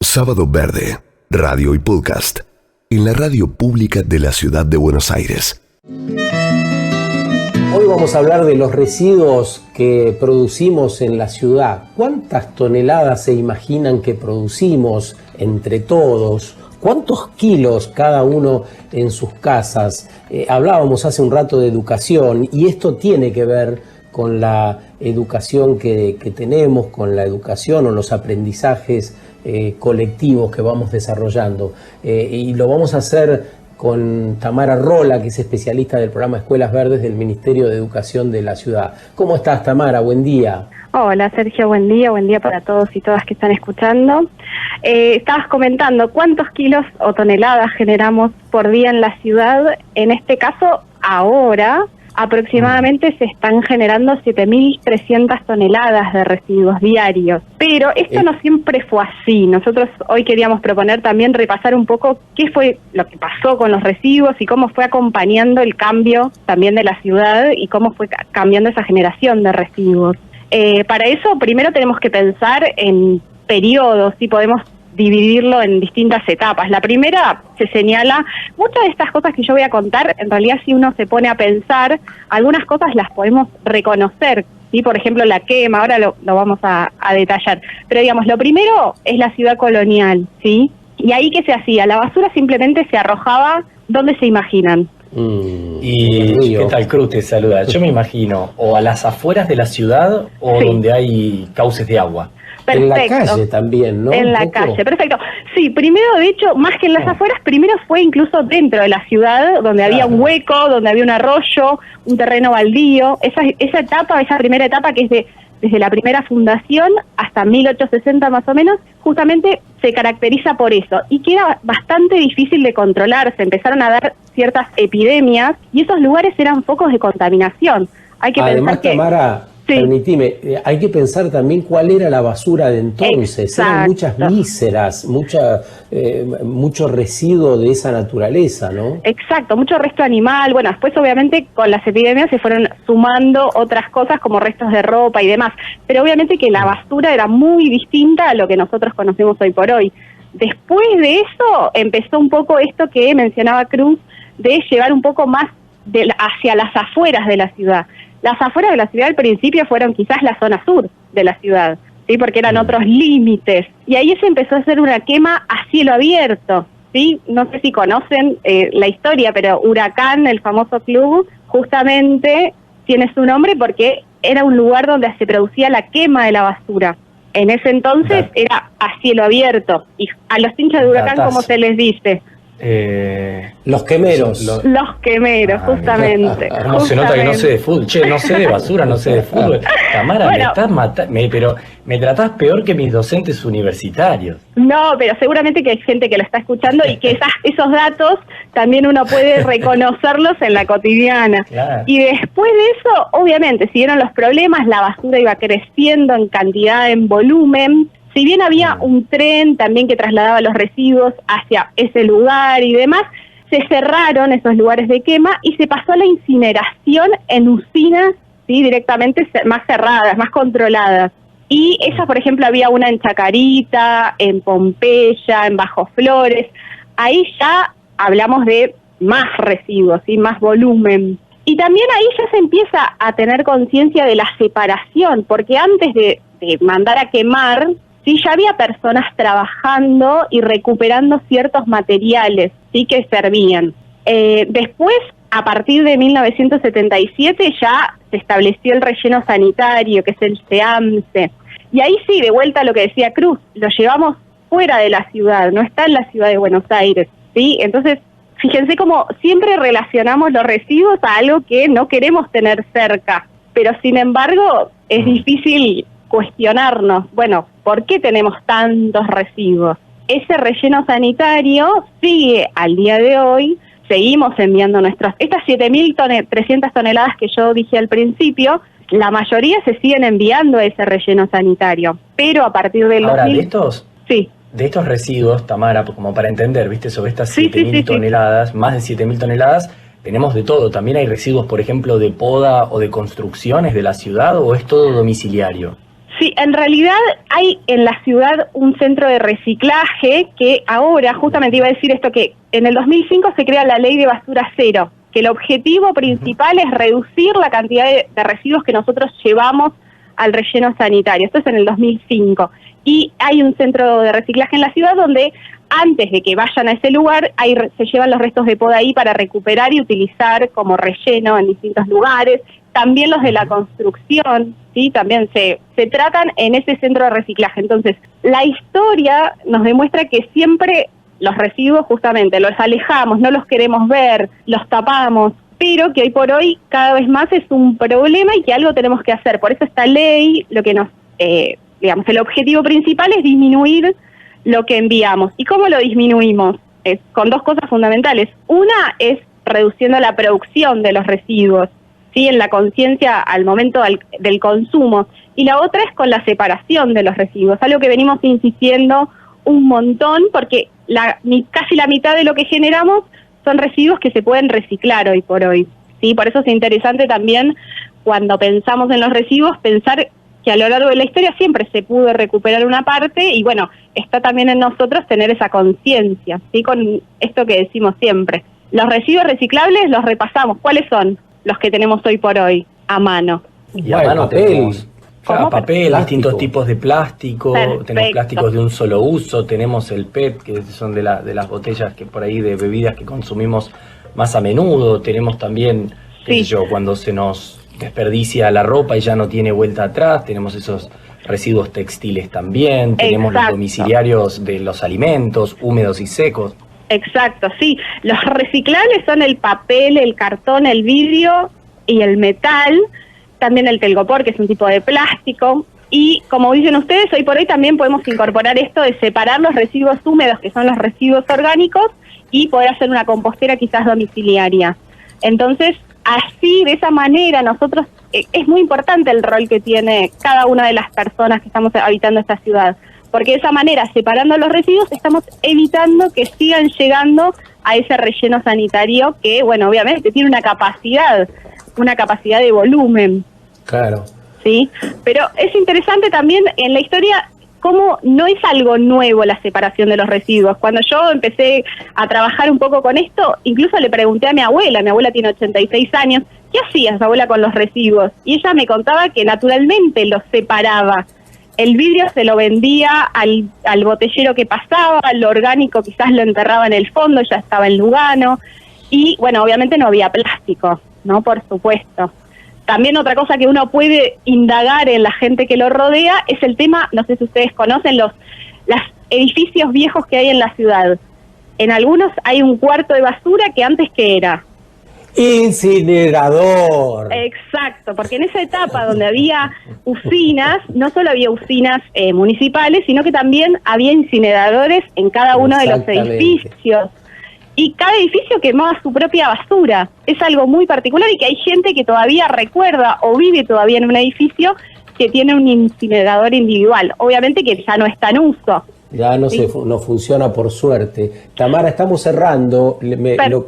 Sábado Verde, radio y podcast, en la radio pública de la ciudad de Buenos Aires. Hoy vamos a hablar de los residuos que producimos en la ciudad. ¿Cuántas toneladas se imaginan que producimos entre todos? ¿Cuántos kilos cada uno en sus casas? Hablábamos hace un rato de educación y esto tiene que ver con la educación que tenemos, con la educación o los aprendizajes colectivos que vamos desarrollando. Y lo vamos a hacer con Tamara Rola, que es especialista del programa Escuelas Verdes del Ministerio de Educación de la ciudad. ¿Cómo estás, Tamara? Buen día. Hola, Sergio, buen día para todos y todas que están escuchando. Estabas comentando cuántos kilos o toneladas generamos por día en la ciudad. En este caso, ahora aproximadamente se están generando 7.300 toneladas de residuos diarios. Pero esto no siempre fue así. Nosotros hoy queríamos proponer también repasar un poco qué fue lo que pasó con los residuos y cómo fue acompañando el cambio también de la ciudad y cómo fue cambiando esa generación de residuos. Para eso primero tenemos que pensar en periodos, y podemos dividirlo en distintas etapas. La primera se señala, muchas de estas cosas que yo voy a contar, en realidad si uno se pone a pensar, algunas cosas las podemos reconocer, ¿sí? Por ejemplo, la quema, ahora lo vamos a detallar. Pero digamos, lo primero es la ciudad colonial, ¿sí? Y ahí, ¿qué se hacía? La basura simplemente se arrojaba, ¿dónde se imaginan? Y ¿qué tal, Cruz? Te saluda. Yo me imagino o a las afueras de la ciudad o sí, donde hay cauces de agua. Perfecto. En la calle también, ¿no? En la calle, perfecto. Sí, primero, de hecho, más que en las afueras, primero fue incluso dentro de la ciudad, donde había un hueco, donde había un arroyo, un terreno baldío. Esa etapa, esa primera etapa que es desde la primera fundación hasta 1860 más o menos, justamente se caracteriza por eso. Y que era bastante difícil de controlar, se empezaron a dar ciertas epidemias y esos lugares eran focos de contaminación. Hay que Además, pensar que... Tamara, sí, permitime, hay que pensar también cuál era la basura de entonces. Exacto. Eran muchas míseras, mucho residuo de esa naturaleza, ¿no? Exacto, mucho resto animal. Bueno, después obviamente con las epidemias se fueron sumando otras cosas como restos de ropa y demás. Pero obviamente que la basura era muy distinta a lo que nosotros conocemos hoy por hoy. Después de eso empezó un poco esto que mencionaba Cruz, de llevar un poco más hacia las afueras de la ciudad. Las afueras de la ciudad al principio fueron quizás la zona sur de la ciudad, ¿sí? Porque eran otros límites. Y ahí se empezó a hacer una quema a cielo abierto, ¿sí? No sé si conocen la historia, pero Huracán, el famoso club, justamente tiene su nombre porque era un lugar donde se producía la quema de la basura. En ese entonces era a cielo abierto. Y a los hinchas de Huracán, ¿cómo se les dice? Los quemeros. Los quemeros, justamente. ¿Cómo se nota que no sé de fútbol? Che, no sé de basura, no sé de fútbol. Tamara, bueno, me estás matando, pero me tratás peor que mis docentes universitarios. No, pero seguramente que hay gente que lo está escuchando y que esos datos también uno puede reconocerlos en la cotidiana. Claro. Y después de eso, obviamente, siguieron los problemas, la basura iba creciendo en cantidad, en volumen. Si bien había un tren también que trasladaba los residuos hacia ese lugar y demás, se cerraron esos lugares de quema y se pasó a la incineración en usinas, ¿sí? Directamente más cerradas, más controladas. Y esas, por ejemplo, había una en Chacarita, en Pompeya, en Bajo Flores. Ahí ya hablamos de más residuos, ¿sí? Más volumen. Y también ahí ya se empieza a tener conciencia de la separación, porque antes de mandar a quemar, sí, ya había personas trabajando y recuperando ciertos materiales, sí, que servían. Después, a partir de 1977, ya se estableció el relleno sanitario, que es el SEAMSE. Y ahí sí, de vuelta a lo que decía Cruz, lo llevamos fuera de la ciudad, no está en la ciudad de Buenos Aires, ¿sí? Entonces, fíjense cómo siempre relacionamos los residuos a algo que no queremos tener cerca, pero sin embargo es difícil cuestionarnos, bueno, ¿por qué tenemos tantos residuos? Ese relleno sanitario sigue al día de hoy, seguimos enviando estas 7.300 toneladas que yo dije al principio, la mayoría se siguen enviando a ese relleno sanitario, pero a partir del Ahora, 2000... Sí. De estos residuos, Tamara, como para entender, ¿viste? Sobre estas 7.000 toneladas, más de 7.000 toneladas, tenemos de todo. ¿También hay residuos, por ejemplo, de poda o de construcciones de la ciudad o es todo domiciliario? Sí, en realidad hay en la ciudad un centro de reciclaje que ahora, justamente iba a decir esto, que en el 2005 se crea la ley de basura cero, que el objetivo principal es reducir la cantidad de residuos que nosotros llevamos al relleno sanitario. Esto es en el 2005. Y hay un centro de reciclaje en la ciudad donde antes de que vayan a ese lugar se llevan los restos de poda ahí para recuperar y utilizar como relleno en distintos lugares. También los de la construcción, ¿sí? También se tratan en ese centro de reciclaje. Entonces, la historia nos demuestra que siempre los residuos justamente los alejamos, no los queremos ver, los tapamos, pero que hoy por hoy cada vez más es un problema y que algo tenemos que hacer. Por eso esta ley, lo que nos, digamos, el objetivo principal es disminuir lo que enviamos. ¿Y cómo lo disminuimos? Con dos cosas fundamentales. Una es reduciendo la producción de los residuos, ¿sí? En la conciencia al momento del consumo. Y la otra es con la separación de los residuos, algo que venimos insistiendo un montón, porque casi la mitad de lo que generamos son residuos que se pueden reciclar hoy por hoy, ¿sí? Por eso es interesante también, cuando pensamos en los residuos, pensar que a lo largo de la historia siempre se pudo recuperar una parte, y bueno, está también en nosotros tener esa conciencia, ¿sí? Con esto que decimos siempre. Los residuos reciclables los repasamos. ¿Cuáles son los que tenemos hoy por hoy a mano? Y a mano tenemos papel, distintos tipos de plástico. Perfecto. Tenemos plásticos de un solo uso, tenemos el PET, que son de las botellas que por ahí de bebidas que consumimos más a menudo. Tenemos también, cuando se nos desperdicia la ropa y ya no tiene vuelta atrás, tenemos esos residuos textiles también, tenemos los domiciliarios de los alimentos, húmedos y secos. Exacto, sí. Los reciclables son el papel, el cartón, el vidrio y el metal, también el telgopor, que es un tipo de plástico. Y como dicen ustedes, hoy por hoy también podemos incorporar esto de separar los residuos húmedos, que son los residuos orgánicos, y poder hacer una compostera quizás domiciliaria. Entonces, así, de esa manera, nosotros, es muy importante el rol que tiene cada una de las personas que estamos habitando esta ciudad, porque de esa manera, separando los residuos, estamos evitando que sigan llegando a ese relleno sanitario que, bueno, obviamente tiene una capacidad de volumen. Claro. Sí, pero es interesante también en la historia cómo no es algo nuevo la separación de los residuos. Cuando yo empecé a trabajar un poco con esto, incluso le pregunté a mi abuela tiene 86 años, ¿qué hacías, abuela, con los residuos? Y ella me contaba que naturalmente los separaba. El vidrio se lo vendía al botellero que pasaba, lo orgánico quizás lo enterraba en el fondo, ya estaba en Lugano, y bueno, obviamente no había plástico, ¿no? Por supuesto. También otra cosa que uno puede indagar en la gente que lo rodea es el tema, no sé si ustedes conocen los edificios viejos que hay en la ciudad. En algunos hay un cuarto de basura que antes, ¿qué era? Incinerador. Exacto, porque en esa etapa donde había usinas, no solo había usinas municipales, sino que también había incineradores en cada uno de los edificios. Y cada edificio quemaba su propia basura. Es algo muy particular y que hay gente que todavía recuerda o vive todavía en un edificio que tiene un incinerador individual. Obviamente que ya no está en uso. Ya no funciona, por suerte. Tamara, estamos cerrando. Lo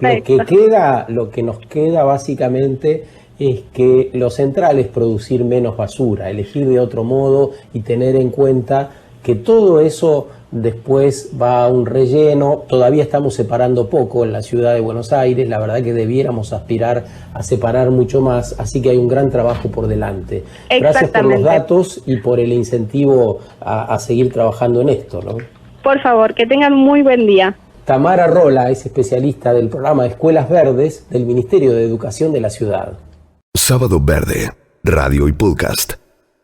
que nos queda básicamente es que lo central es producir menos basura, elegir de otro modo y tener en cuenta que todo eso después va a un relleno. Todavía estamos separando poco en la ciudad de Buenos Aires, la verdad que debiéramos aspirar a separar mucho más, así que hay un gran trabajo por delante. Gracias por los datos y por el incentivo a seguir trabajando en esto, ¿no? Por favor, que tengan muy buen día. Tamara Rola es especialista del programa de Escuelas Verdes del Ministerio de Educación de la ciudad. Sábado Verde, radio y podcast,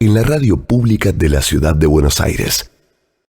en la radio pública de la ciudad de Buenos Aires.